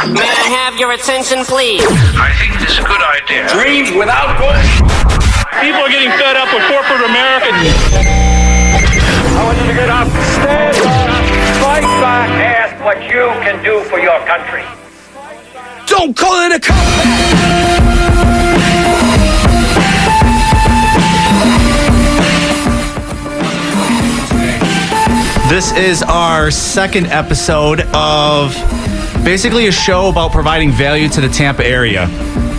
May I have your attention, please? I think this is a good idea. Dreams without goals. People are getting fed up with corporate America. I want you to get up, stand up, fight back. Ask what you can do for your country. Don't call it a comeback. This is our second episode of basically a show about providing value to the Tampa area.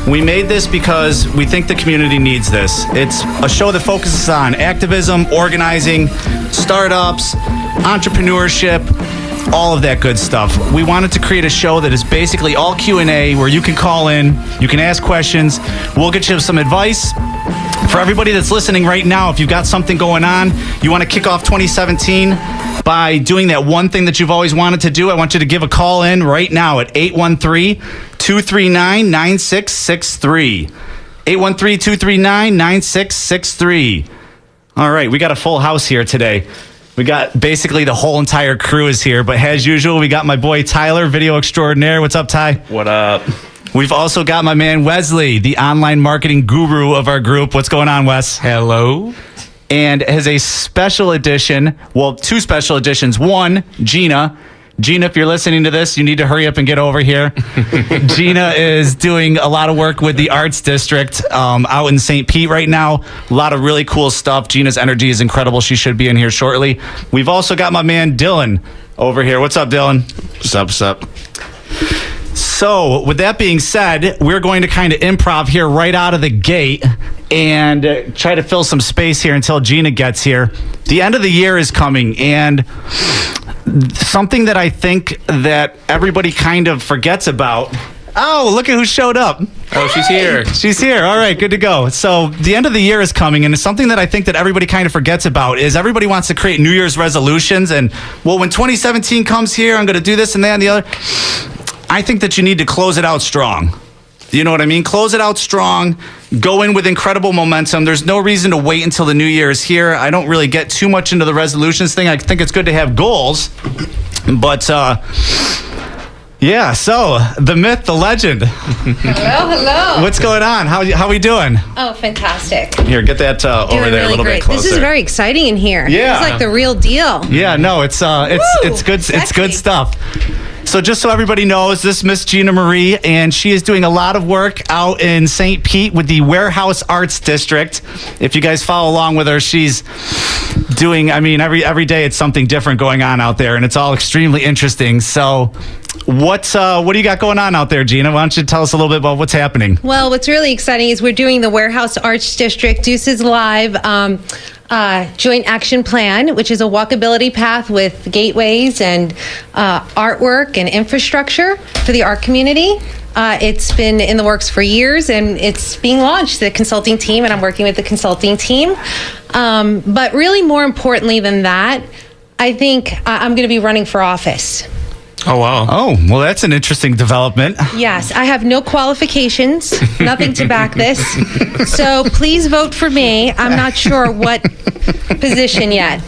We made this because we think the community needs this. It's a show that focuses on activism, organizing, startups, entrepreneurship, all of that good stuff. We wanted to create a show that is basically all Q&A where you can call in, you can ask questions, we'll get you some advice. For everybody that's listening right now, if you've got something going on, you want to kick off 2017 by doing that one thing that you've always wanted to do, I want you to give a call in right now at 813-239-9663. 813-239-9663. All right, we got a full house here today. We got basically the whole entire crew is here, but as usual, we got my boy Tyler, video extraordinaire. What's up, Ty? What up? We've also got my man Wesley, the online marketing guru of our group. What's going on, Wes? Hello. And as a special edition, well, two special editions. One, Gina. Gina, if you're listening to this, you need to hurry up and get over here. Gina is doing a lot of work with the Arts District out in St. Pete right now. A lot of really cool stuff. Gina's energy is incredible. She should be in here shortly. We've also got my man Dylan over here. What's up, Dylan? What's up, what's up? So, with that being said, we're going to kind of improv here right out of the gate and try to fill some space here until Gina gets here. The end of the year is coming, and something that I think that everybody kind of forgets about. Oh, look at who showed up. Oh, she's here. She's here. All right, good to go. So the end of the year is coming, and it's something that I think that everybody kind of forgets about is everybody wants to create New Year's resolutions. And, well, when 2017 comes here, I'm going to do this and that and the other. I think that you need to close it out strong. You know what I mean? Close it out strong. Go in with incredible momentum. There's no reason to wait until the new year is here. I don't really get too much into the resolutions thing. I think it's good to have goals. But, yeah, so the myth, the legend. Hello. What's going on? How we doing? Oh, fantastic. Here, get that over there really a little great. bit closer. This is very exciting in here. Yeah. It's like the real deal. Yeah, no, it's good. Sexy. It's good stuff. So just so everybody knows, this Miss Gina Marie, and she is doing a lot of work out in St. Pete with the Warehouse Arts District. If you guys follow along with her, she's doing, I mean, every day it's something different going on out there, and it's all extremely interesting. So what do you got going on out there, Gina? Why don't you tell us a little bit about what's happening? Well, what's really exciting is we're doing the Warehouse Arts District Deuces Live Joint Action Plan, which is a walkability path with gateways and artwork and infrastructure for the art community. It's been in the works for years, and it's being launched. The consulting team, and I'm working with the consulting team. But really, more importantly than that, I think I'm going to be running for office. Oh, wow. Oh, well, that's an interesting development. Yes, I have no qualifications, nothing to back this. So please vote for me. I'm not sure what position yet.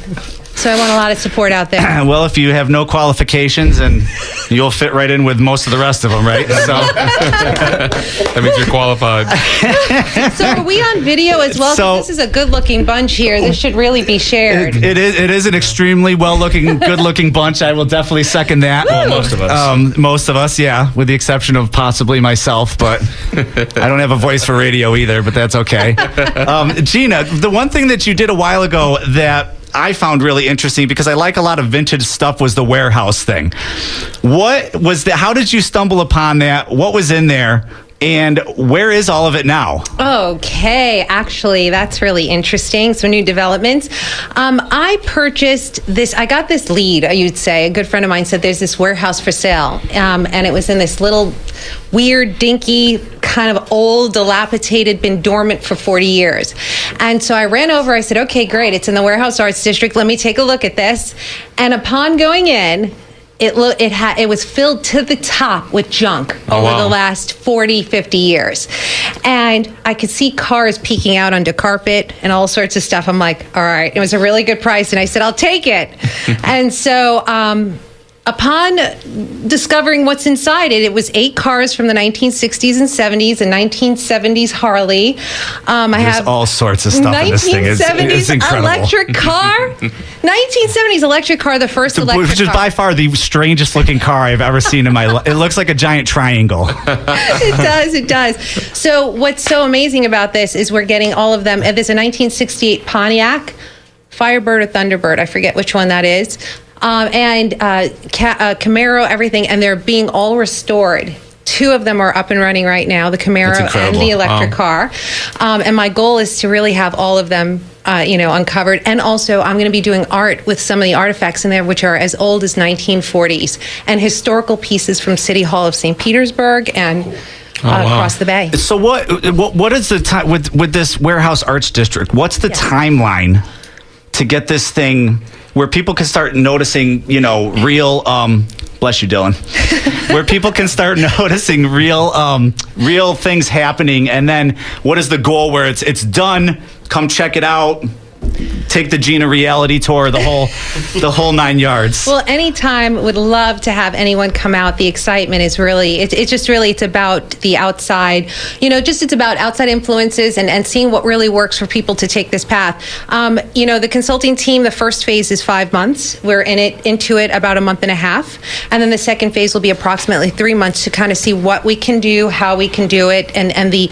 So I want a lot of support out there. Well, if you have no qualifications, and you'll fit right in with most of the rest of them, right? So That means you're qualified. So are we on video as well? So- This is a good-looking bunch here. This should really be shared. It is an extremely well-looking, good-looking bunch. I will definitely second that. Well, most of us. Most of us, yeah, with the exception of possibly myself. But I don't have a voice for radio either, but that's okay. Gina, the one thing that you did a while ago that I found really interesting, because I like a lot of vintage stuff, was the warehouse thing. What was that? How did you stumble upon that? What was in there? And where is all of it now? Okay, actually, that's really interesting. Some new developments. I purchased this, I got this lead, you'd say. A good friend of mine said there's this warehouse for sale. And it was in this little weird, dinky, kind of old, dilapidated, been dormant for 40 years. And so I ran over, I said, okay, great, it's in the Warehouse Arts District. Let me take a look at this. And upon going in, it was filled to the top with junk over the last 40, 50 years. And I could see cars peeking out under carpet and all sorts of stuff. I'm like, all right, it was a really good price. And I said, I'll take it. And so upon discovering what's inside it, it was 8 cars from the 1960s and 70s, a 1970s Harley. I There's have all sorts of stuff in this thing. It's incredible. Electric car. 1970s electric car, the first electric Which is car. by far the strangest looking car I've ever seen in my life. It looks like a giant triangle. It does. So what's so amazing about this is we're getting all of them. There's a 1968 Pontiac, Firebird or Thunderbird, I forget which one that is, and Camaro, everything, and they're being all restored. 2 of them are up and running right now, the Camaro and the electric car. And my goal is to really have all of them uncovered. And also, I'm going to be doing art with some of the artifacts in there, which are as old as 1940s, and historical pieces from City Hall of St. Petersburg and across the bay. So what is the time with this Warehouse Arts District? What's the timeline to get this thing where people can start noticing, real, bless you, Dylan, where people can start noticing real things happening? And then what is the goal where it's done? Come check it out. Take the Gina reality tour, the whole 9 yards. Well, anytime, would love to have anyone come out. The excitement is really, it's about the outside, it's about outside influences and seeing what really works for people to take this path. The consulting team, the first phase is 5 months. We're into it about a month and a half. And then the second phase will be approximately 3 months to kind of see what we can do, how we can do it, and the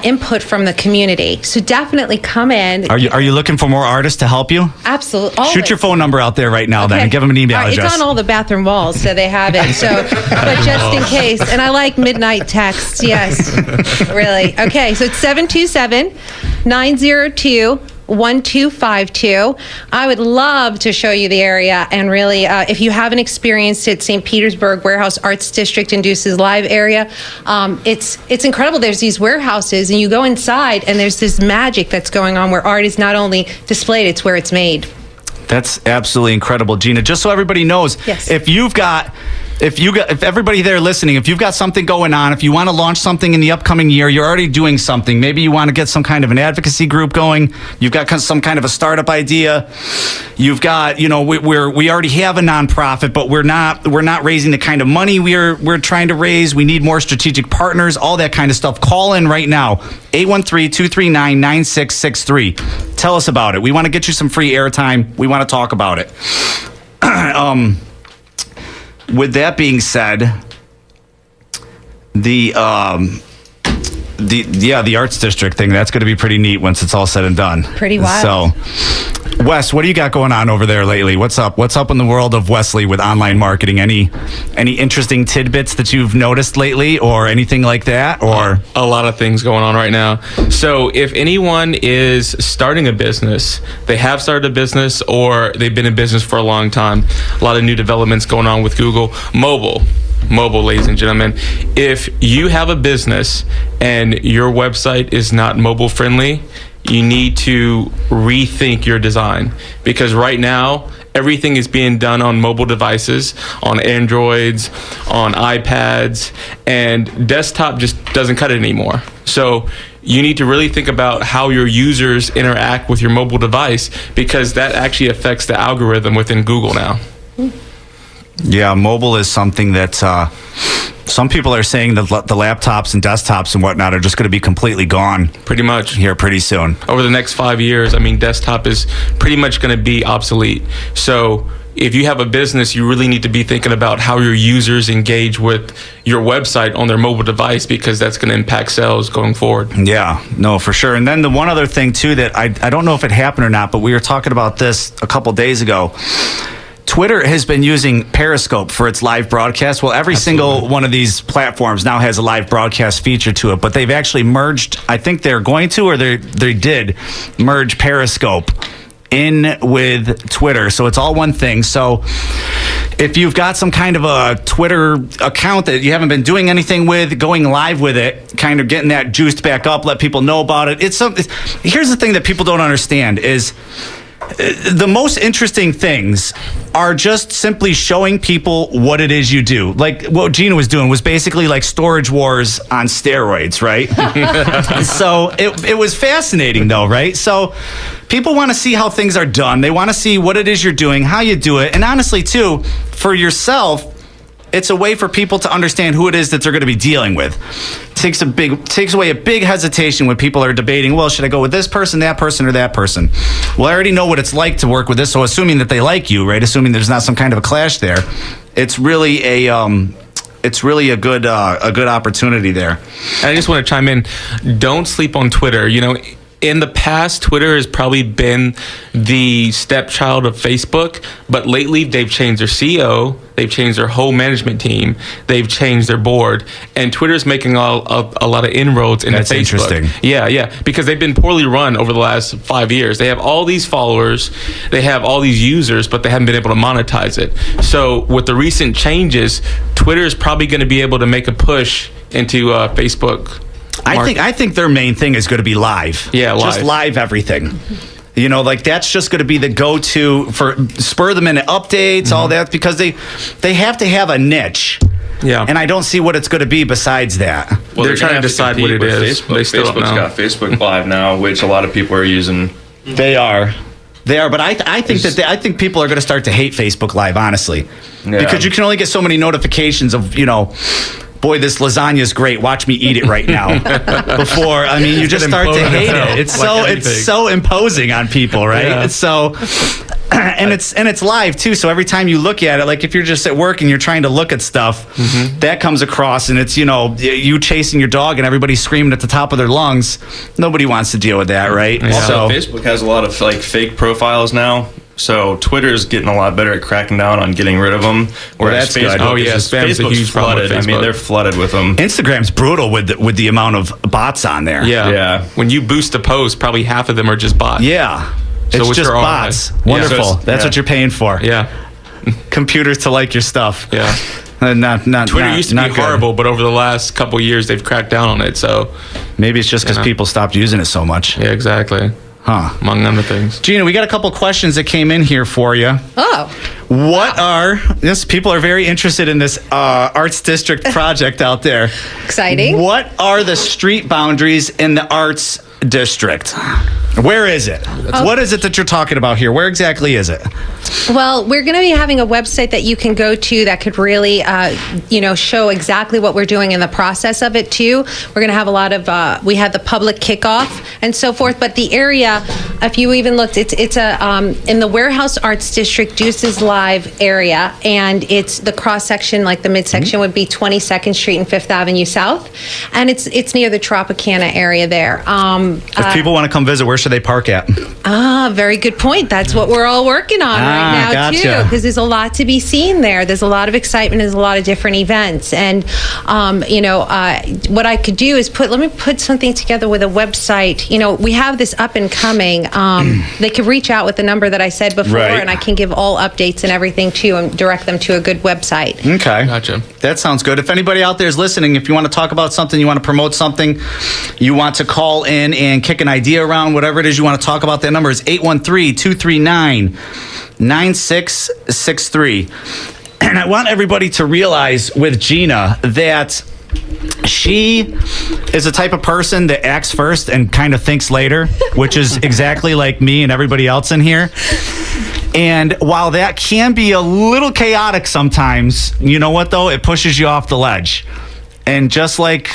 input from the community. So definitely come in. Are you looking for more artists to help you? Absolutely. Always. Shoot your phone number out there right now, then, and give them an email address. It's on all the bathroom walls, so they have it. So, but just in case, and I like midnight texts. Yes, really. Okay, so it's 727-902-1252. I would love to show you the area, and really, if you haven't experienced it, St. Petersburg Warehouse Arts District induces live area. It's incredible. There's these warehouses, and you go inside, and there's this magic that's going on where art is not only displayed, it's where it's made. That's absolutely incredible, Gina. Just so everybody knows, yes. if everybody there listening, if you've got something going on, if you want to launch something in the upcoming year, you're already doing something. Maybe you want to get some kind of an advocacy group going. You've got some kind of a startup idea. You've got, we already have a nonprofit, but we're not raising the kind of money we're trying to raise. We need more strategic partners, all that kind of stuff. Call in right now, 813-239-9663. Tell us about it. We want to get you some free airtime. We want to talk about it. With that being said, the Arts District thing, that's going to be pretty neat once it's all said and done. Pretty wild. So, Wes, what do you got going on over there lately? What's up? What's up in the world of Wesley with online marketing? Any interesting tidbits that you've noticed lately, or anything like that? Or a lot of things going on right now. So if anyone is starting a business, they have started a business or they've been in business for a long time, a lot of new developments going on with Google. Mobile, ladies and gentlemen. If you have a business and your website is not mobile friendly, you need to rethink your design, because right now everything is being done on mobile devices, on Androids, on iPads, and desktop just doesn't cut it anymore. So you need to really think about how your users interact with your mobile device, because that actually affects the algorithm within Google now. yeah, mobile is something that some people are saying that the laptops and desktops and whatnot are just going to be completely gone. Pretty much. Here pretty soon. Over the next 5 years, desktop is pretty much going to be obsolete. So if you have a business, you really need to be thinking about how your users engage with your website on their mobile device, because that's going to impact sales going forward. Yeah, no, for sure. And then the one other thing, too, that I don't know if it happened or not, but we were talking about this a couple days ago. Twitter has been using Periscope for its live broadcast. Well, every single one of these platforms now has a live broadcast feature to it, but they've actually merged, I think they're going to, or they did merge Periscope in with Twitter. So it's all one thing. So if you've got some kind of a Twitter account that you haven't been doing anything with, going live with it, kind of getting that juiced back up, let people know about it. Here's the thing that people don't understand is the most interesting things are just simply showing people what it is you do. Like what Gina was doing was basically like Storage Wars on steroids, right? So it was fascinating though, right? So people want to see how things are done. They want to see what it is you're doing, how you do it. And honestly too, for yourself, it's a way for people to understand who it is that they're going to be dealing with. Takes away a big hesitation when people are debating, well, should I go with this person, that person, or that person? Well, I already know what it's like to work with this, so assuming that they like you, right? Assuming there's not some kind of a clash there, it's really a good opportunity there. And I just want to chime in. Don't sleep on Twitter. You know, in the past, Twitter has probably been the stepchild of Facebook, but lately they've changed their CEO, they've changed their whole management team, they've changed their board, and Twitter's making a lot of inroads into Facebook. That's interesting. Yeah, because they've been poorly run over the last 5 years. They have all these followers, they have all these users, but they haven't been able to monetize it. So with the recent changes, Twitter is probably going to be able to make a push into Facebook. I think their main thing is going to be live. Yeah, live. Just live everything. You know, like that's just going to be the go-to for spur the minute updates, all that, because they have to have a niche. Yeah. And I don't see what it's going to be besides that. Well, they're trying to decide what it is. Facebook. They still Facebook's don't know. got Facebook Live now, which a lot of people are using. They are, but I think people are going to start to hate Facebook Live, honestly, because you can only get so many notifications of, you know, boy, this lasagna is great. Watch me eat it right now. Before, I mean, you just start to hate it. It's so imposing on people, right? Yeah. It's so, and it's live too. So every time you look at it, like if you're just at work and you're trying to look at stuff, that comes across, and it's, you know, you chasing your dog and everybody's screaming at the top of their lungs. Nobody wants to deal with that, right? Yeah. Also, Facebook has a lot of like fake profiles now. So Twitter's getting a lot better at cracking down on getting rid of them. Whereas that's good. Oh yeah, spam's a huge problem with Facebook. I mean, they're flooded with them. Instagram's brutal with the amount of bots on there. Yeah. When you boost a post, probably half of them are just bots. Yeah. It's just bots. Wonderful. Yeah. That's what you're paying for. Yeah. Computers to like your stuff. Yeah. Twitter used to be horrible, but over the last couple of years, they've cracked down on it. So maybe it's just because people stopped using it so much. Yeah, exactly. Huh. Among other things. Gina, we got a couple questions that came in here for you. Oh. Yes, people are very interested in this Arts District project out there. Exciting. What are the street boundaries in the Arts District? Where is it? What is it that you're talking about here? Where exactly is it? Well, we're going to be having a website that you can go to that could really, show exactly what we're doing in the process of it too. We're going to have a lot of, we had the public kickoff and so forth, but the area, if you even looked, it's in the Warehouse Arts District, Deuces Live area, and it's the cross section, like the midsection would be 22nd Street and 5th Avenue South, and it's near the Tropicana area there. If people want to come visit, where should they park at? Very good point. That's what we're all working on right now too, because there's a lot to be seen there. There's a lot of excitement. There's a lot of different events, and what I could do is let me put something together with a website. You know, we have this up and coming. They could reach out with the number that I said before, and I can give all updates and everything too, and direct them to a good website. Okay, gotcha. That sounds good. If anybody out there is listening, if you want to talk about something, you want to promote something, you want to call in and kick an idea around, whatever it is you want to talk about, that number is 813-239-9663. And I want everybody to realize with Gina that she is the type of person that acts first and kind of thinks later, which is exactly like me and everybody else in here. And while that can be a little chaotic sometimes, you know what though? It pushes you off the ledge. And just like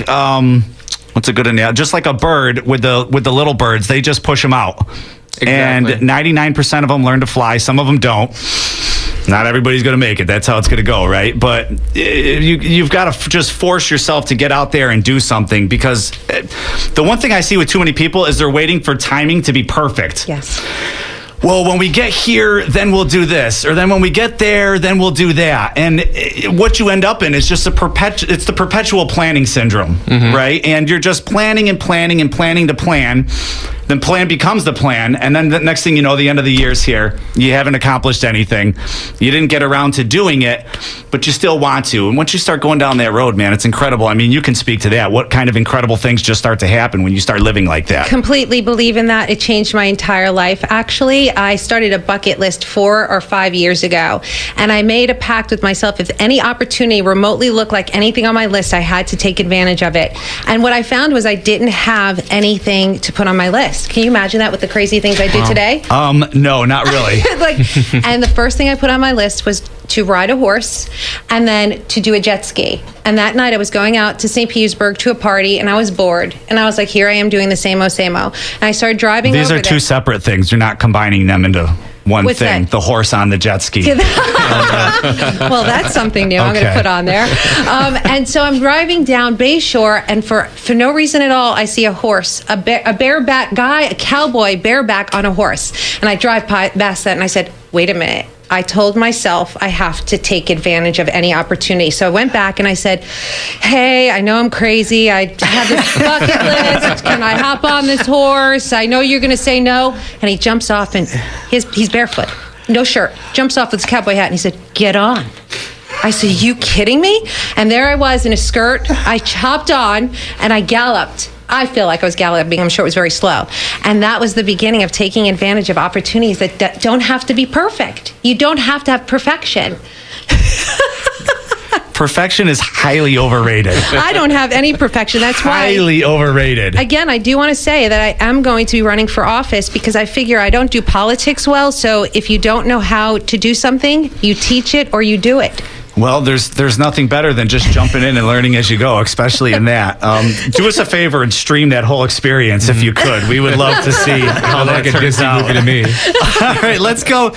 what's a good analogy? Just like a bird with the little birds, they just push them out. Exactly. And 99% of them learn to fly. Some of them don't. Not everybody's going to make it. That's how it's going to go, right? But you've got to just force yourself to get out there and do something, because the one thing I see with too many people is they're waiting for timing to be perfect. Yes. Well, when we get here, then we'll do this. Or then when we get there, then we'll do that. And what you end up in is just it's the perpetual planning syndrome, right? And you're just planning and planning and planning to plan. then plan becomes the plan. And then the next thing you know, the end of the year's here. You haven't accomplished anything. You didn't get around to doing it, but you still want to. And once you start going down that road, man, it's incredible. I mean, you can speak to that. What kind of incredible things just start to happen when you start living like that? Completely believe in that. It changed my entire life. Actually, I started a bucket list 4 or 5 years ago, and I made a pact with myself. If any opportunity remotely looked like anything on my list, I had to take advantage of it. And what I found was I didn't have anything to put on my list. Can you imagine that with the crazy things I do today? No, not really. And the first thing I put on my list was to ride a horse and then to do a jet ski. And that night I was going out to St. Petersburg to a party, and I was bored. And I was like, here I am doing the same-o, same-o. And I started driving over These are there. two separate things. You're not combining them into one What's thing. that? The horse on the jet ski. Well, that's something new I'm going to Okay. put on there. And so I'm driving down Bayshore, and for no reason at all, I see a horse, a bareback guy, a cowboy bareback on a horse. And I drive past that, and I said, wait a minute. I told myself I have to take advantage of any opportunity. So I went back and I said, hey, I know I'm crazy. I have this bucket list. Can I hop on this horse? I know you're going to say no. And he jumps off, and he's barefoot, no shirt, jumps off with his cowboy hat, and he said, get on. I said, you kidding me? And there I was in a skirt. I hopped on and I galloped. I feel like I was galloping. I'm sure it was very slow. And that was the beginning of taking advantage of opportunities that don't have to be perfect. You don't have to have perfection. Perfection is highly overrated. I don't have any perfection. That's why. Highly overrated. Again, I do want to say that I am going to be running for office because I figure I don't do politics well. So if you don't know how to do something, you teach it or you do it. Well, there's nothing better than just jumping in and learning as you go, especially in that. Do us a favor and stream that whole experience if you could. We would love to see how that turns out. Movie to me. All right, let's go.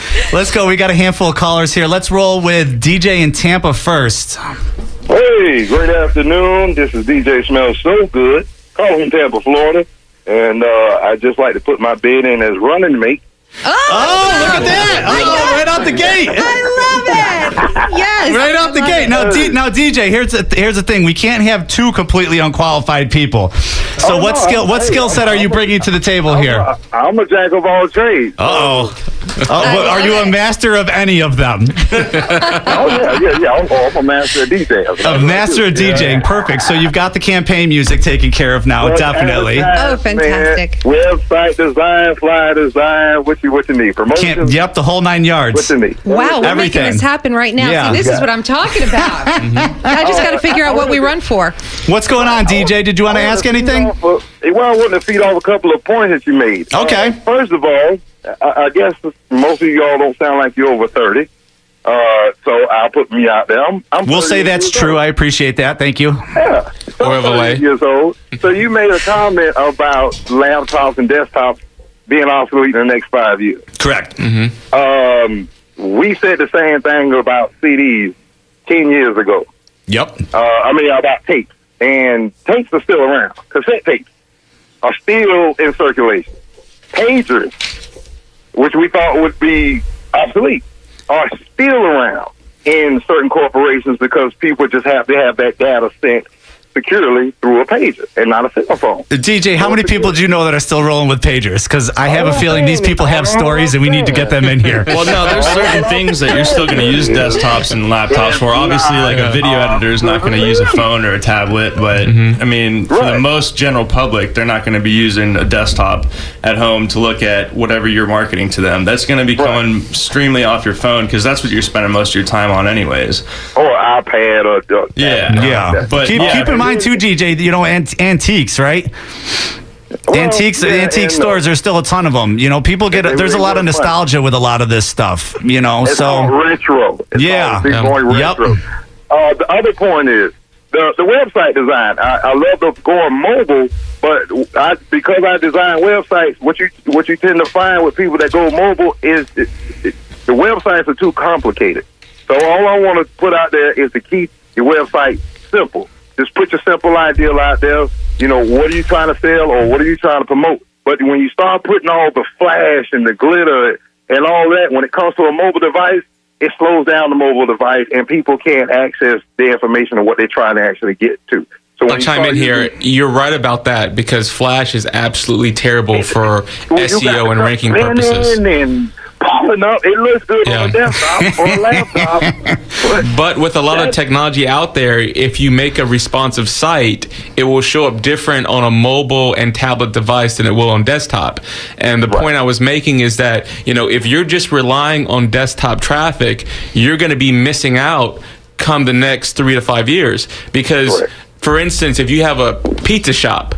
We got a handful of callers here. Let's roll with DJ in Tampa first. Hey, great afternoon. This is DJ Smells So Good, calling from Tampa, Florida. And I'd just like to put my bid in as running mate. Oh, look at that! Oh, right out the gate. I love it. Yes. Right out the gate. Now, DJ, here's the thing. We can't have two completely unqualified people. So, what skill set are you bringing to the table here? I'm a jack of all trades. Are you a master of any of them? I'm a master of DJing. A master of DJing. Perfect. So you've got the campaign music taken care of now. Definitely. Oh, fantastic. Man, website design, flyer design, what you need. Promotion. Yep, the whole 9 yards. What you need. Wow, we're Everything. making this happen right now. Yeah. See, this is what I'm talking about. I just got to figure out what we run for. What's going on, DJ? Did you want to ask anything? Well, I wanted to feed off a couple of points that you made. Okay. First of all, I guess most of y'all don't sound like you're over 30. So I'll put me out there. We'll say that's true. I appreciate that. Thank you. Yeah. Or of a way. Years old. So you made a comment about laptops and desktops being obsolete in the next 5 years. Correct. We said the same thing about CDs 10 years ago. Yep. About tapes. And tapes are still around. Cassette tapes are still in circulation. Pagers, which we thought would be obsolete, are still around in certain corporations because people just have to have that data sent securely through a pager and not a cell phone. DJ, how many people do you know that are still rolling with pagers? Because I have a feeling these people have stories and we need to get them in here. Well, no, there's certain things that you're still going to use desktops and laptops for. Obviously, like a video editor is not going to use a phone or a tablet, but I mean, for the most general public, they're not going to be using a desktop at home to look at whatever you're marketing to them. That's going to be coming extremely off your phone because that's what you're spending most of your time on, anywaes. Or iPad or Yeah. But keep in mind too, DJ, antiques, right? Antique stores, there's still a ton of them. People there's a lot of nostalgia with a lot of this stuff, It's all retro. Going retro. The other point is the website design. I love the going mobile, but because I design websites, what you tend to find with people that go mobile is the websites are too complicated. So all I want to put out there is to keep your website simple. Just put your simple ideal out there. What are you trying to sell or what are you trying to promote? But when you start putting all the flash and the glitter and all that, when it comes to a mobile device, it slows down the mobile device and people can't access the information of what they're trying to actually get to. So I'll chime in here. You're right about that because Flash is absolutely terrible for SEO and ranking purposes. And popping up, it looks good on a desktop or a laptop. But with a lot of technology out there, if you make a responsive site, it will show up different on a mobile and tablet device than it will on desktop. And the point I was making is that, if you're just relying on desktop traffic, you're going to be missing out come the next 3 to 5 years. Because, for instance, if you have a pizza shop,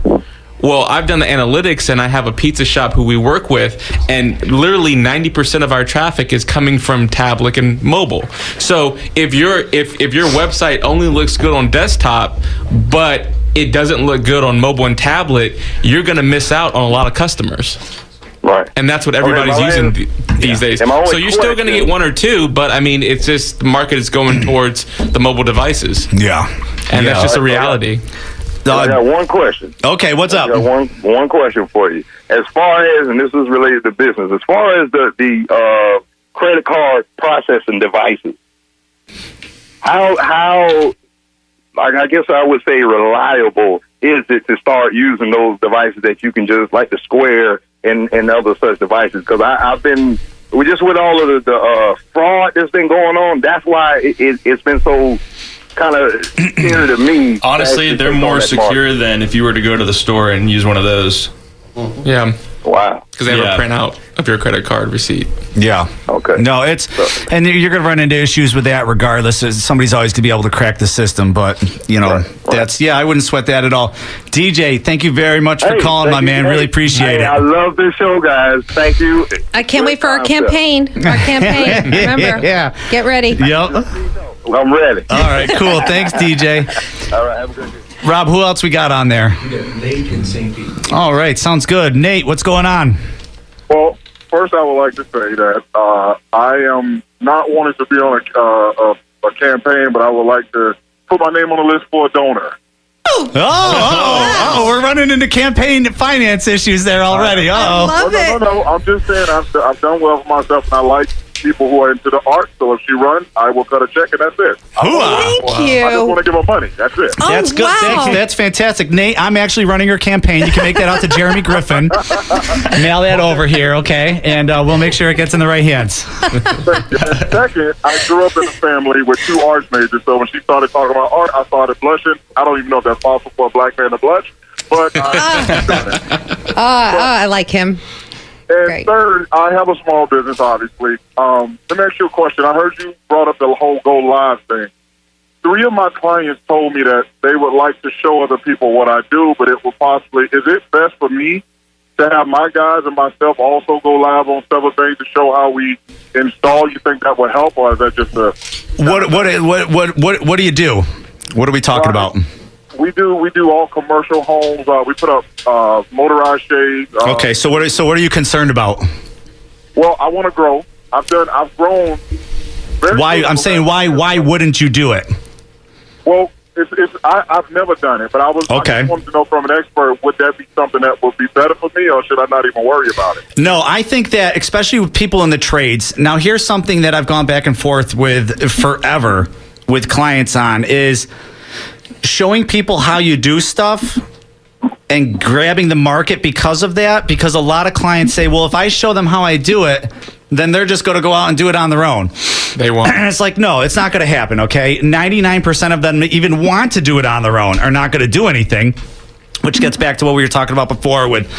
well, I've done the analytics, and I have a pizza shop who we work with, and literally 90% of our traffic is coming from tablet and mobile. So if your website only looks good on desktop, but it doesn't look good on mobile and tablet, you're going to miss out on a lot of customers. Right. And that's what everybody's using these days. So you're still going to get 1 or 2, but I mean, it's just the market is going towards the mobile devices. Yeah. And that's just a reality. I got one question. Okay, what's up? I got one question for you. As far as, and this is related to business, as far as the credit card processing devices, how I guess I would say reliable is it to start using those devices that you can just, like the Square and other such devices? Because I've been, just with all of the fraud that's been going on, that's why it's been so kind of scary to me. Honestly, they're more secure than if you were to go to the store and use one of those. Yeah. Wow. Because they have a printout of your credit card receipt. Yeah. Okay. No, and you're going to run into issues with that regardless. Somebody's always going to be able to crack the system, but, I wouldn't sweat that at all. DJ, thank you very much for calling, my man. Really appreciate it. I love this show, guys. Thank you. I can't wait for our campaign. Remember. Get ready. Yep. I'm ready. All right, cool. Thanks, DJ. All right, have a good day. Rob, who else we got on there? We got Nate in St. Pete. All right, sounds good. Nate, what's going on? Well, first I would like to say that I am not wanting to be on a campaign, but I would like to put my name on the list for a donor. We're running into campaign finance issues there already. I love it. No, I'm just saying I've done well for myself, and I like people who are into the art. So if she runs, I will cut a check, and that's it. Thank you. I just want to give her money. That's it. Oh, that's good. Wow. That's fantastic. Nate, I'm actually running your campaign. You can make that out to Jeremy Griffin. Mail that over here, okay? And we'll make sure it gets in the right hands. Second, I grew up in a family with 2 arts majors, so when she started talking about art, I started blushing. I don't even know if that's possible for a black man to blush, but I like him. And Great. third, I have a small business, obviously. Let me ask you a question. I heard you brought up the whole Go Live thing. 3 of my clients told me that they would like to show other people what I do, but it will possibly, is it best for me to have my guys and myself also go live on several things to show how we install? You think that would help, or is that just a... What do you do? What are we talking about? We do all commercial homes. We put up motorized shades. Okay, so what are you concerned about? Well, I want to grow. I've grown. Why? I'm saying why wouldn't you do it? Well, I've never done it, but I just wanted to know from an expert, would that be something that would be better for me, or should I not even worry about it? No, I think that, especially with people in the trades. Now, here's something that I've gone back and forth with forever with clients on is showing people how you do stuff and grabbing the market because of that. Because a lot of clients say, well, if I show them how I do it, then they're just going to go out and do it on their own. They won't. And it's like, no, it's not going to happen, okay? 99% of them even want to do it on their own are not going to do anything, which gets back to what we were talking about before with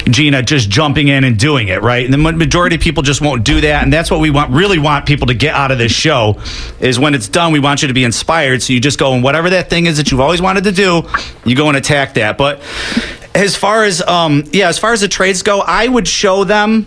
Gina just jumping in and doing it, right? And the majority of people just won't do that, and that's what we really want people to get out of this show is when it's done, we want you to be inspired, so you just go and whatever that thing is that you've always wanted to do, you go and attack that. But as far as the trades go, I would show them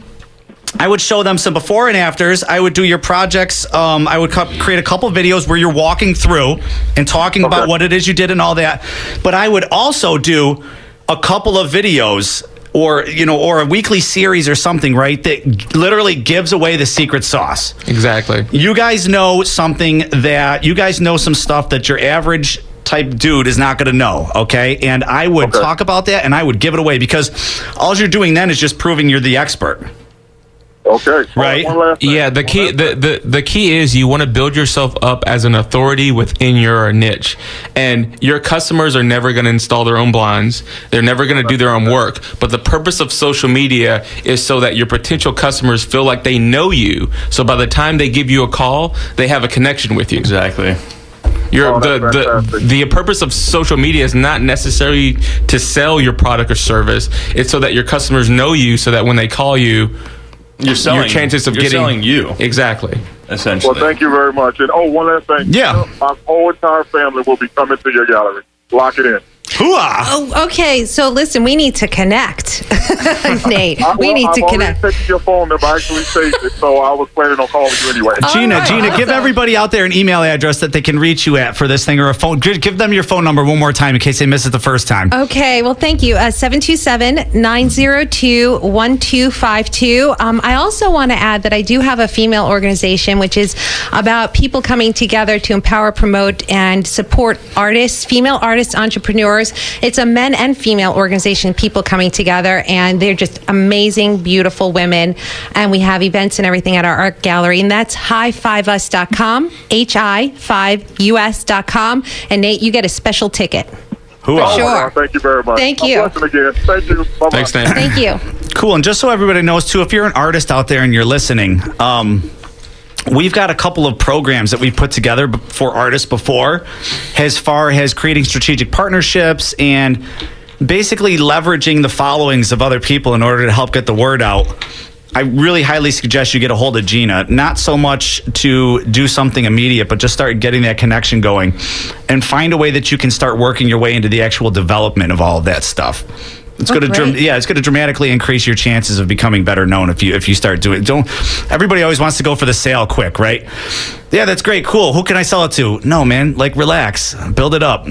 some before and afters. I would do your projects. I would create a couple videos where you're walking through and talking about what it is you did and all that. But I would also do a couple of videos or a weekly series or something, right, that literally gives away the secret sauce. Exactly. You guys know some stuff that your average type dude is not going to know, okay? And I would talk about that and I would give it away because all you're doing then is just proving you're the expert. Okay. Right. One last thing. Yeah, the key is you want to build yourself up as an authority within your niche, and your customers are never going to install their own blinds. They're never going to do their own work. But the purpose of social media is so that your potential customers feel like they know you. So by the time they give you a call, they have a connection with you. Exactly. The purpose of social media is not necessarily to sell your product or service. It's so that your customers know you, so that when they call you, You're selling. your chances of you're getting selling you, exactly. essentially. Well, thank you very much. And one last thing. Yeah. My whole entire family will be coming to your gallery. Lock it in. Hooah! Oh, okay. So listen, we need to connect, Nate. We need to connect. I've already taken your phone number. I actually saved it, so I was planning on calling you anyway. Gina, right, Gina, give awesome. everybody out there an email address that they can reach you at for this thing, or a phone. Give them your phone number one more time in case they miss it the first time. Okay, well, thank you. 727-902-1252. I also want to add that I do have a female organization, which is about people coming together to empower, promote, and support artists, female artists, entrepreneurs. It's a men and female organization, people coming together, and they're just amazing, beautiful women. And we have events and everything at our art gallery, and that's hi5us.com, hi5us.com. And Nate, you get a special ticket. Hooah. Sure. God, thank you very much. Thank you. Again. Thank you. Bye-bye. Thanks, Nate. Thank you. Cool. And just so everybody knows, too, if you're an artist out there and you're listening, we've got a couple of programs that we put together for artists before, as far as creating strategic partnerships and basically leveraging the followings of other people in order to help get the word out. I really highly suggest you get a hold of Gina, not so much to do something immediate, but just start getting that connection going and find a way that you can start working your way into the actual development of all of that stuff. It's going to dramatically increase your chances of becoming better known if you start doing it. Everybody always wants to go for the sale quick, right? Yeah, that's great, cool. Who can I sell it to? No, man, like relax, build it up,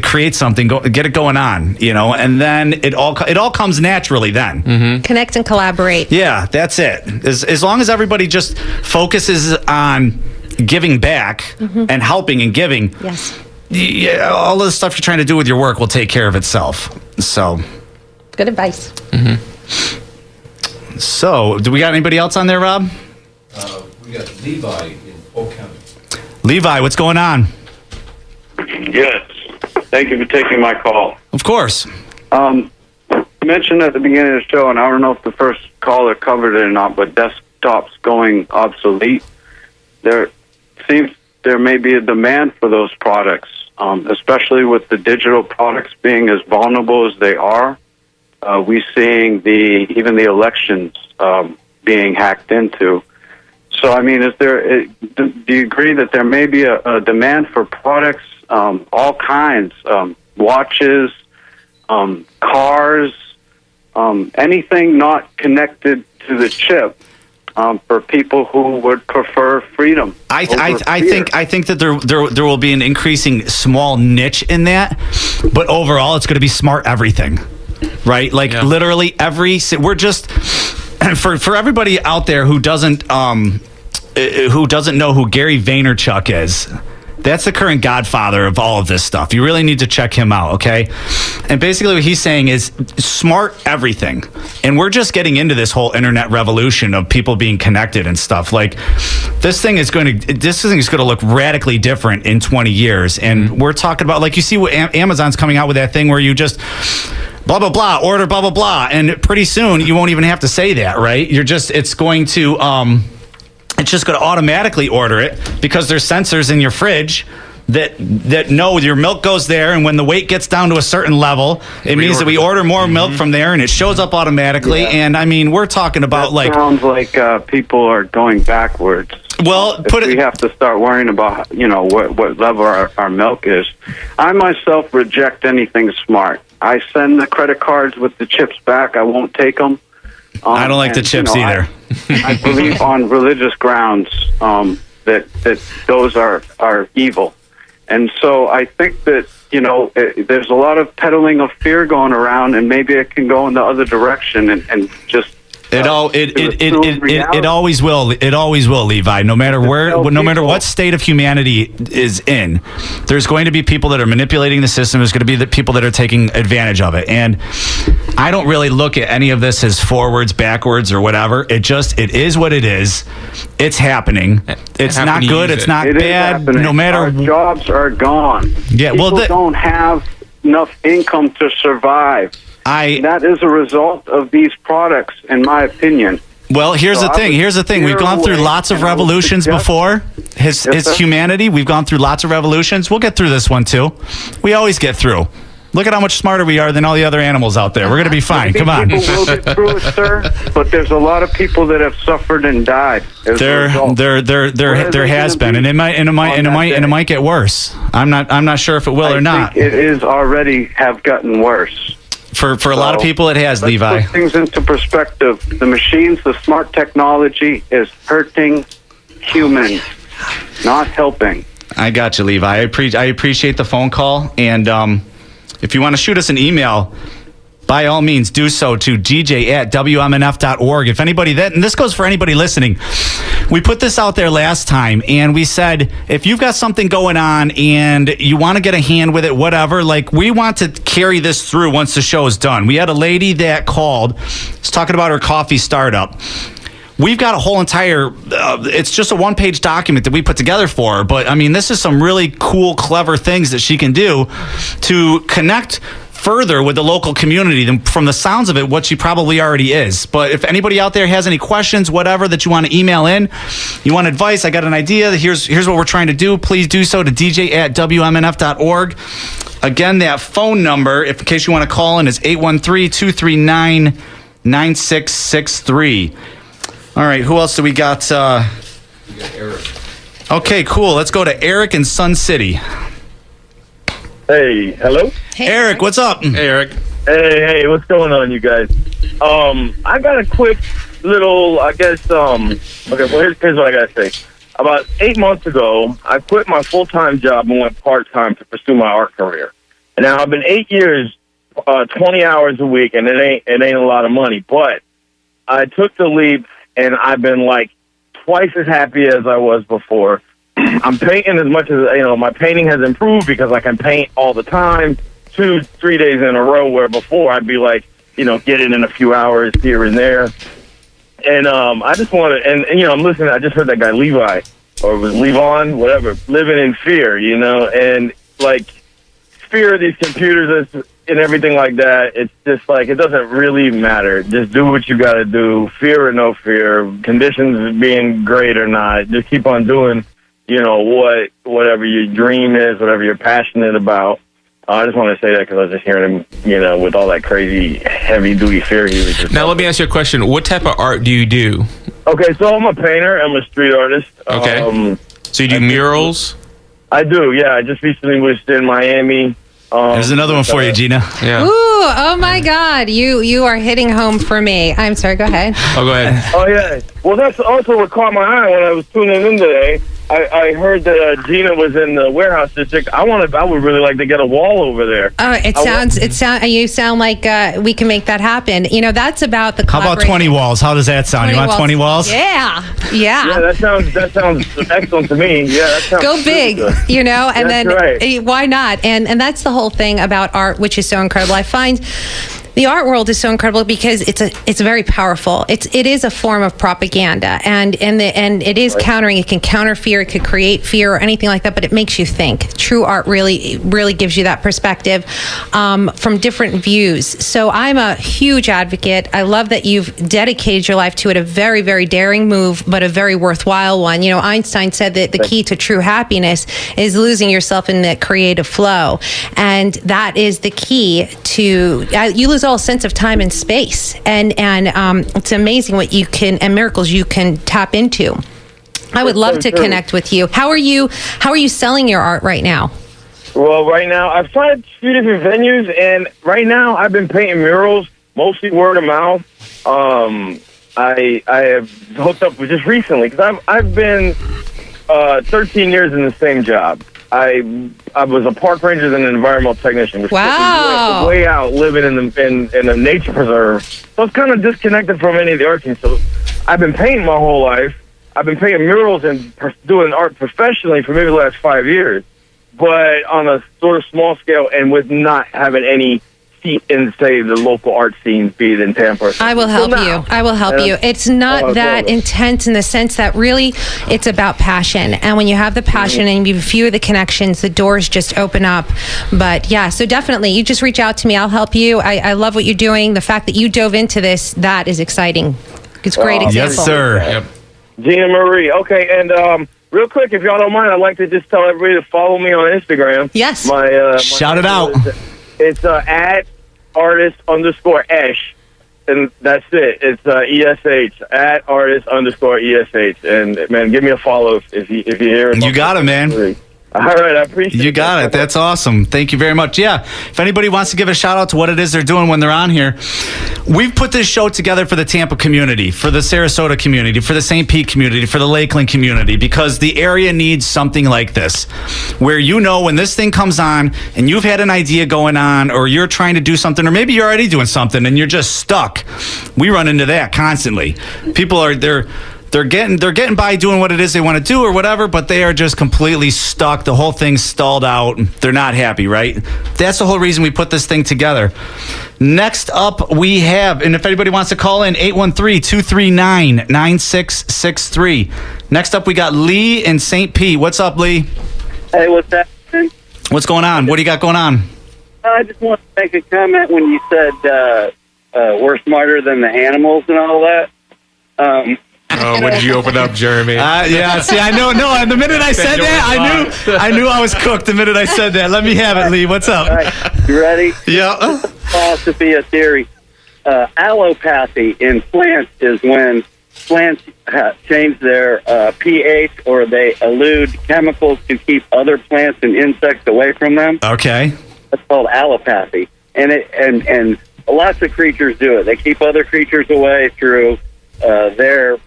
create something, get it going on, and then it all comes naturally then. Mm-hmm. Connect and collaborate. Yeah, that's it. As long as everybody just focuses on giving back and helping and giving. Yes. Yeah, all of the stuff you're trying to do with your work will take care of itself. So, good advice. Mm-hmm. So, do we got anybody else on there, Rob? We got Levi in Polk County. Levi, what's going on? Yes. Thank you for taking my call. Of course. You mentioned at the beginning of the show, and I don't know if the first caller covered it or not, but desktops going obsolete. There seems there may be a demand for those products, especially with the digital products being as vulnerable as they are. We're seeing even the elections being hacked into. So, I mean, do you agree that there may be a demand for products, all kinds, watches, cars, anything not connected to the chip? For people who would prefer freedom. I think that there will be an increasing small niche in that, but overall it's going to be smart everything, right? Like literally we're just for everybody out there who doesn't know who Gary Vaynerchuk is. That's the current godfather of all of this stuff. You really need to check him out, okay? And basically what he's saying is smart everything. And we're just getting into this whole internet revolution of people being connected and stuff. Like this thing is going to look radically different in 20 years. And we're talking about, like, you see what Amazon's coming out with, that thing where you just blah, blah, blah, order blah, blah, blah. And pretty soon you won't even have to say that, right? It's going to it's just going to automatically order it because there's sensors in your fridge that know your milk goes there, and when the weight gets down to a certain level, it means that we order more milk from there, and it shows up automatically. Yeah. And I mean, we're talking about sounds like people are going backwards. Well, we have to start worrying about what level our milk is. I myself reject anything smart. I send the credit cards with the chips back. I won't take them. I don't like the chips either. I believe on religious grounds that those are evil. And so I think that, there's a lot of peddling of fear going around, and maybe it can go in the other direction and just It always will. It always will, Levi. No matter what state of humanity is in, there's going to be people that are manipulating the system. There's going to be the people that are taking advantage of it. And I don't really look at any of this as forwards, backwards, or whatever. It is what it is. It's happening. It's not good. It's not bad. No matter. Our jobs are gone. Yeah. People don't have enough income to survive. That is a result of these products, in my opinion. Well, here's the thing. We've gone through lots of revolutions before. His humanity. We've gone through lots of revolutions. We'll get through this one too. We always get through. Look at how much smarter we are than all the other animals out there. We're going to be fine. Come on. People will get through it, sir. But there's a lot of people that have suffered and died. There has been, and it might get worse. I'm not sure if it will or not. It is already have gotten worse. For a lot of people, it has, Levi. Let's put things into perspective. The machines, the smart technology is hurting humans, not helping. I got you, Levi. I appreciate the phone call. And if you want to shoot us an email, by all means, do so to gj@wmnf.org. If anybody, and this goes for anybody listening, we put this out there last time, and we said, if you've got something going on and you want to get a hand with it, whatever, like, we want to carry this through once the show is done. We had a lady that called, was talking about her coffee startup. We've got a whole entire, it's just a one-page document that we put together for her. But, I mean, this is some really cool, clever things that she can do to connect further with the local community than, from the sounds of it, what she probably already is. But if anybody out there has any questions, whatever, that you want to email in, you want advice, I got an idea, here's what we're trying to do, please do so to dj@wmnf.org. Again, that phone number, in case you want to call in, is 813-239-9663. All right, who else do we got? We got Eric. Okay, cool. Let's go to Eric in Sun City. Hey, hello? Hey, Eric, what's up? Hey, Eric. Hey, what's going on, you guys? I got a quick little, okay, well, here's what I got to say. About 8 months ago, I quit my full-time job and went part-time to pursue my art career. And now I've been 8 years, 20 hours a week, and it ain't a lot of money, but I took the leap, and I've been, like, twice as happy as I was before. I'm painting as much as, my painting has improved because I can paint all the time, 2-3 days in a row, where before I'd be like, get it in a few hours here and there. And I just want to, and I'm listening, I just heard that guy Levi, or was Levon, whatever, living in fear, and like fear of these computers and everything like that. It's just like, it doesn't really matter. Just do what you got to do, fear or no fear, conditions being great or not. Just keep on doing whatever your dream is, whatever you're passionate about. I just want to say that because I was just hearing him, with all that crazy heavy-duty fear he was just... Now, let me ask you a question. What type of art do you do? Okay, so I'm a painter. I'm a street artist. Okay. So you do murals? I do, yeah. I just recently was in Miami. There's another one for you, Gina. Yeah. Ooh, oh my God. You are hitting home for me. I'm sorry, go ahead. Oh, go ahead. Oh, yeah. Well, that's also what caught my eye when I was tuning in today. I heard that Gina was in the warehouse district. I would really like to get a wall over there. Oh, you sound like we can make that happen. That's about the How about 20 walls? How does that sound? You want 20 walls? Yeah. Yeah, that sounds excellent to me. Yeah, that sounds go big, good. and that's then right. Why not? And that's the whole thing about art, which is so incredible. I find the art world is so incredible because it's very powerful. It is a form of propaganda, and it is countering. It can counter fear. It could create fear or anything like that. But it makes you think. True art really gives you that perspective from different views. So I'm a huge advocate. I love that you've dedicated your life to it. A very, very daring move, but a very worthwhile one. Einstein said that the key to true happiness is losing yourself in the creative flow, and that is the key to you lose all sense of time and space, and it's amazing what you can, and miracles you can tap into. I would love to connect with you. How are you selling your art right now? Well, right now I've tried a few different venues, and right now I've been painting murals, mostly word of mouth. I have hooked up with just recently because I've been 13 years in the same job. I was a park ranger and an environmental technician. Which Wow. way out living in a nature preserve. So I was kind of disconnected from any of the art scene. So I've been painting my whole life. I've been painting murals and doing art professionally for maybe the last 5 years, but on a sort of small scale and with not having any seat in, say, the local art scene, be it in Tampa or something. I will help you. I will help you. It's not that intense in the sense that really it's about passion. And when you have the passion and you have a few of the connections, the doors just open up. But yeah, so definitely you just reach out to me. I'll help you. I love what you're doing. The fact that you dove into this, that is exciting. It's a great example. Yes, sir. Yep. Gina Marie. Okay, and real quick, if y'all don't mind, I'd like to just tell everybody to follow me on Instagram. Yes. My Shout it out. It's at artist_esh, and that's it. It's ESH at artist_ESH, and man, give me a follow if you hear it. You got it, man. All right, I appreciate it. You got it. That's awesome. Thank you very much. Yeah, if anybody wants to give a shout out to what it is they're doing when they're on here, we've put this show together for the Tampa community, for the Sarasota community, for the St. Pete community, for the Lakeland community, because the area needs something like this, where when this thing comes on and you've had an idea going on, or you're trying to do something, or maybe you're already doing something and you're just stuck. We run into that constantly. People are They're getting by doing what it is they want to do or whatever, but they are just completely stuck. The whole thing's stalled out. They're not happy, right? That's the whole reason we put this thing together. Next up, we have, and if anybody wants to call in, 813-239-9663. Next up, we got Lee in St. Pete. What's up, Lee? Hey, what's happening? What's going on? What do you got going on? I just want to make a comment when you said we're smarter than the animals and all that. Oh, when did you open up, Jeremy? Yeah, see, I know. No, the minute I said that, I knew I was cooked the minute I said that. Let me have it, Lee. What's up? All right. You ready? Yeah. Philosophy, a theory. Allopathy in plants is when plants change their pH, or they elute chemicals to keep other plants and insects away from them. Okay. That's called allopathy. And lots of creatures do it. They keep other creatures away through their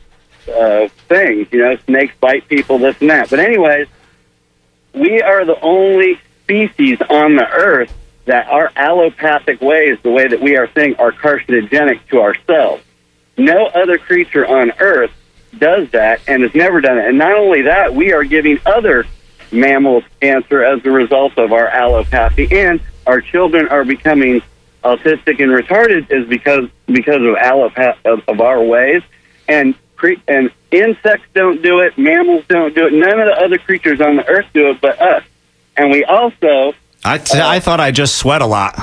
things, snakes bite people, this and that. But anyways, we are the only species on the earth that our allopathic ways, the way that we are thinking, are carcinogenic to ourselves. No other creature on earth does that and has never done it. And not only that, we are giving other mammals cancer as a result of our allopathy, and our children are becoming autistic and retarded is because of our ways. And insects don't do it, mammals don't do it, none of the other creatures on the earth do it but us. And we also... I thought I just sweat a lot.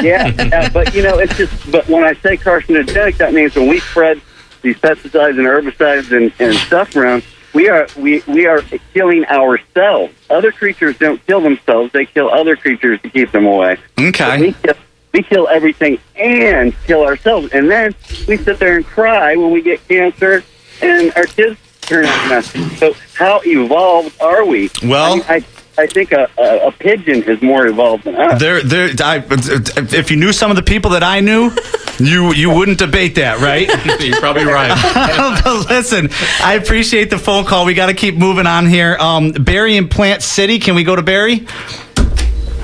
Yeah, but it's just... But when I say carcinogenic, that means when we spread these pesticides and herbicides and stuff around, we are killing ourselves. Other creatures don't kill themselves, they kill other creatures to keep them away. Okay. We kill everything and kill ourselves. And then we sit there and cry when we get cancer and our kids turn out messy. So how evolved are we? Well, I think a pigeon is more evolved than us. If you knew some of the people that I knew, you wouldn't debate that, right? You're probably right. But listen, I appreciate the phone call. We got to keep moving on here. Barry in Plant City. Can we go to Barry?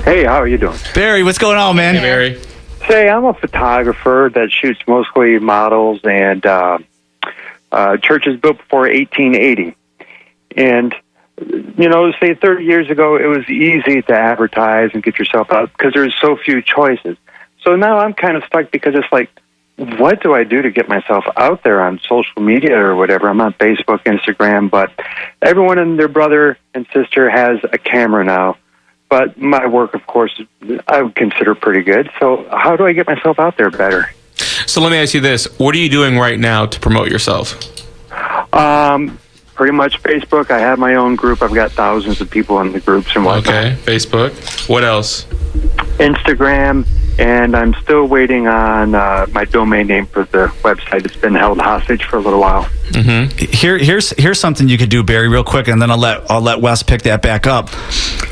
Hey, how are you doing? Barry, what's going on, man? Hey, Barry. Say, I'm a photographer that shoots mostly models and churches built before 1880. And, say 30 years ago, it was easy to advertise and get yourself out because there's so few choices. So now I'm kind of stuck because it's like, what do I do to get myself out there on social media or whatever? I'm on Facebook, Instagram, but everyone and their brother and sister has a camera now. But my work, of course, I would consider pretty good. So how do I get myself out there better? So let me ask you this. What are you doing right now to promote yourself? Pretty much Facebook. I have my own group. I've got thousands of people in the groups and whatnot. Okay, Facebook. What else? Instagram, and I'm still waiting on my domain name for the website. It's been held hostage for a little while. Mm-hmm. Here's something you could do, Barry, real quick, and then I'll let Wes pick that back up.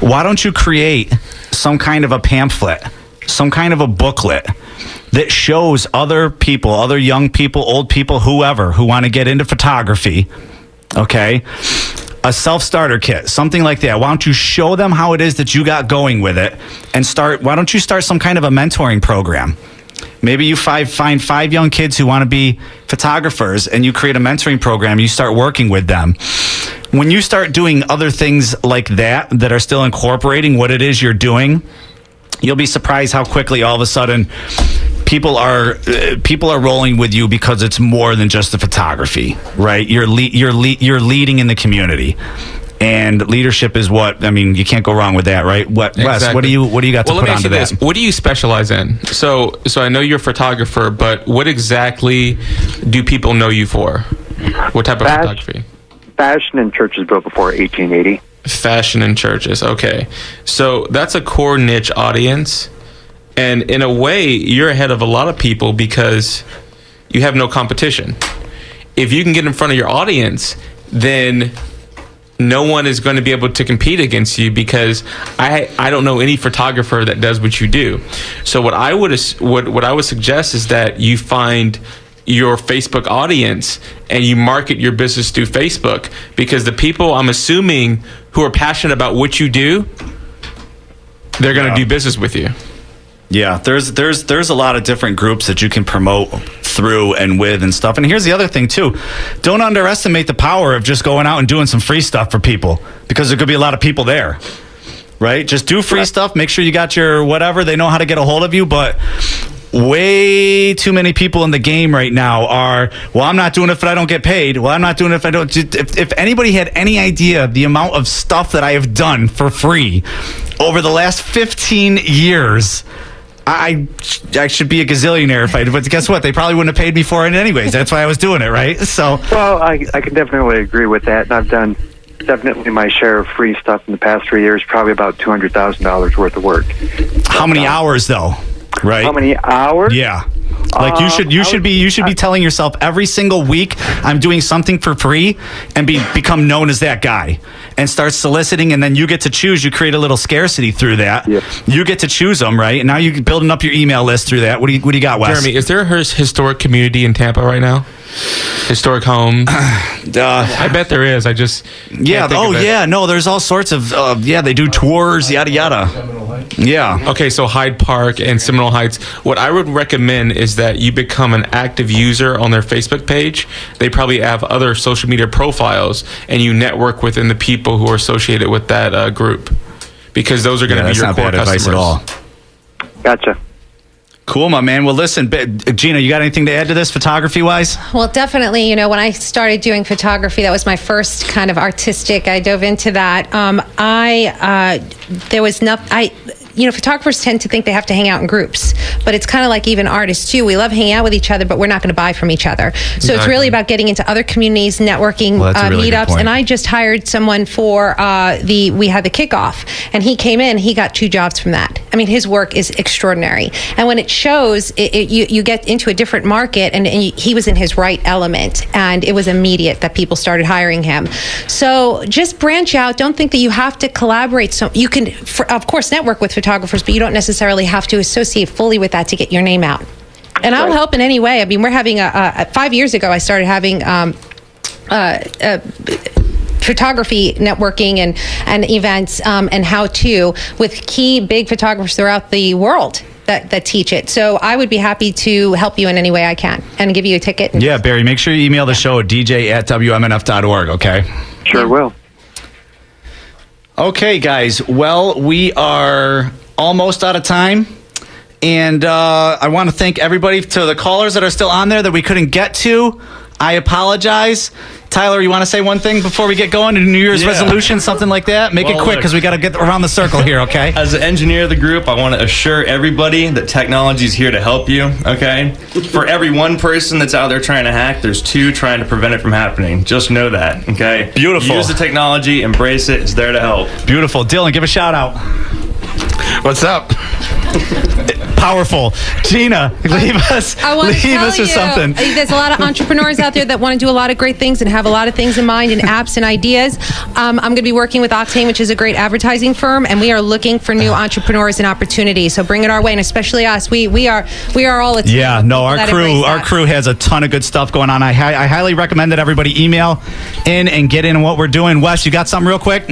Why don't you create some kind of a pamphlet, some kind of a booklet that shows other people, other young people, old people, whoever, who want to get into photography, okay, a self-starter kit, something like that. Why don't you show them how it is that you got going with it and why don't you start some kind of a mentoring program? Maybe you find 5 young kids who want to be photographers and you create a mentoring program. You start working with them. When you start doing other things like that are still incorporating what it is you're doing, you'll be surprised how quickly all of a sudden people are rolling with you because it's more than just the photography, right? You're leading in the community. And leadership is you can't go wrong with that, right? Wes, exactly. what do you got to put onto that? What do you specialize in? So I know you're a photographer, but what exactly do people know you for? What type of photography? Fashion in churches built before 1880. Fashion in churches, okay. So that's a core niche audience. And in a way, you're ahead of a lot of people because you have no competition. If you can get in front of your audience, then no one is going to be able to compete against you because I don't know any photographer that does what you do. So what I would suggest is that you find your Facebook audience and you market your business through Facebook, because the people, I'm assuming, who are passionate about what you do, they're going to do business with you. Yeah, there's a lot of different groups that you can promote through and with and stuff. And here's the other thing too. Don't underestimate the power of just going out and doing some free stuff for people, because there could be a lot of people there, right? Just do free stuff. Make sure you got your whatever. They know how to get a hold of you, but way too many people in the game right now are, well, I'm not doing it if I don't get paid. Well, I'm not doing it if I don't. If anybody had any idea the amount of stuff that I have done for free over the last 15 years, I should be a gazillionaire but guess what? They probably wouldn't have paid me for it anyways. That's why I was doing it, right? So, well, I can definitely agree with that. And I've done definitely my share of free stuff in the past 3 years, probably about $200,000 worth of work. How many hours though? Right? How many hours? Yeah. Like you should be telling yourself every single week, I'm doing something for free, and become known as that guy, and start soliciting, and then you get to choose. You create a little scarcity through that. Yep. You get to choose them, right? And now you're building up your email list through that. What do you got, Wes? Jeremy, is there a historic community in Tampa right now? Historic homes? I bet there is. I just no, there's all sorts of they do tours, yada yada. Yeah. Okay, so Hyde Park and Seminole Heights. What I would recommend is that you become an active user on their Facebook page. They probably have other social media profiles, and you network within the people who are associated with that group, because those are going to be your core customers. Advice at all. Gotcha. Cool, my man. Well, listen, Gina, you got anything to add to this photography-wise? Well, definitely. When I started doing photography, that was my first kind of artistic. I dove into that. There was nothing. Photographers tend to think they have to hang out in groups, but it's kind of like even artists too. We love hanging out with each other, but we're not going to buy from each other. So It's really about getting into other communities, networking, really meetups. And I just hired someone for we had the kickoff, and he came in. He got 2 jobs from that. I mean, his work is extraordinary, and when it shows, you get into a different market, and he was in his right element, and it was immediate that people started hiring him. So just branch out. Don't think that you have to collaborate. So you can, of course, network with photographers, but you don't necessarily have to associate fully with that to get your name out. And I'll help in any way. I mean, we're having 5 years ago, I started having photography networking and events and how-to with key big photographers throughout the world that teach it. So I would be happy to help you in any way I can and give you a ticket. Yeah, Barry, make sure you email the show at dj@wmnf.org, okay? Sure will. Okay, guys. Well, we are almost out of time. And I want to thank everybody, to the callers that are still on there that we couldn't get to. I apologize. Tyler, you want to say one thing before we get going? A New Year's resolution, something like that? Make it quick, because we got to get around the circle here, okay? As the engineer of the group, I want to assure everybody that technology is here to help you, okay? For every one person that's out there trying to hack, there's 2 trying to prevent it from happening. Just know that, okay? Beautiful. Use the technology, embrace it. It's there to help. Beautiful. Dylan, give a shout out. What's up? Powerful. Gina, leave us with something. There's a lot of entrepreneurs out there that want to do a lot of great things and have a lot of things in mind and apps and ideas. I'm going to be working with Octane, which is a great advertising firm, and we are looking for new entrepreneurs and opportunities. So bring it our way, and especially us. We are all a team. Yeah, no, our crew has a ton of good stuff going on. I highly recommend that everybody email in and get in what we're doing. Wes, you got something real quick?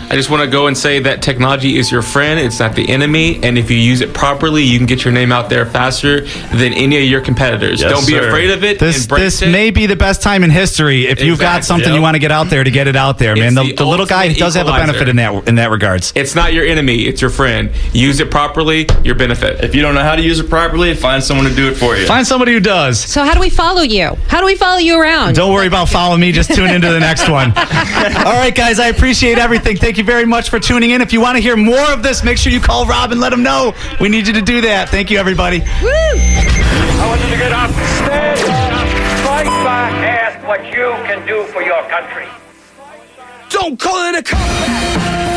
I just want to go and say that technology is your friend. It's not the enemy. And if you use it properly, you can get your name out there faster than any of your competitors. Yes, Don't be afraid of it. This may be the best time in history if you've got something you want to get out there to get it out there, man. The little guy does have a benefit in that regards. It's not your enemy. It's your friend. Use it properly, your benefit. If you don't know how to use it properly, find someone to do it for you. Find somebody who does. So how do we follow you? How do we follow you around? Don't worry about following me. Just tune into the next one. All right, guys, I appreciate everything. Thank you very much for tuning in. If you want to hear more of this, make sure you call Rob and let him know. We need you to do that. Thank you, everybody. I want you to get up, stand up, fight back, ask what you can do for your country. Don't call it a comeback.